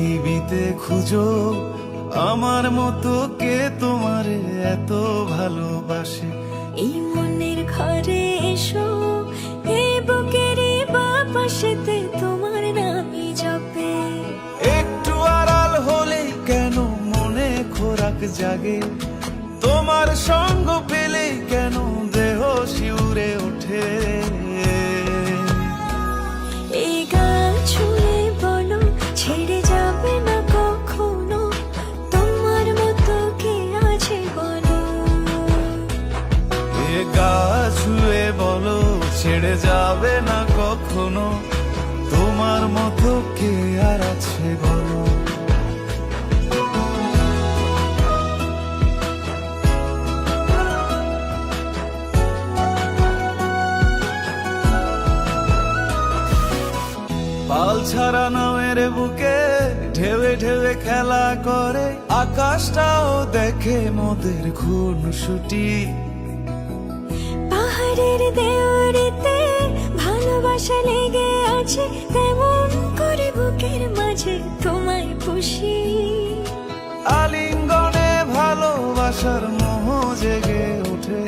পৃথিবীতে খুঁজো আমার মতো কে তোমারে এত ভালোবাসে। এই মনের ঘরে এসো, এই বুকের বাপাশেতে তোমার নামই জপে। একটু আড়াল হলে কেন মনে খোরাক জাগে, তোমার সঙ্গ পেলে কেন দেহ শিউরে ওঠে। এই গাল ছুঁয়ে বলো ছেড়ে যাবে না কখনো, তোমার মতো কে আছে বলো। এ গা ছুঁয়ে বলো ছেড়ে যাবে না কখনো, তোমার মতো কে আর আছে বলো। পাল ছাড়া নামের বুকে ঢেউে ঢেউে খেলা করে, আকাশটাও দেখে মোদের খুনসুটি। পাহাড়ের দেওয়ারিতে ভালোবাসা লেগে আছে, তেমন করে বুকের মাঝে তোমায় খুশি। আলিঙ্গনে ভালোবাসার মোহ জেগে ওঠে,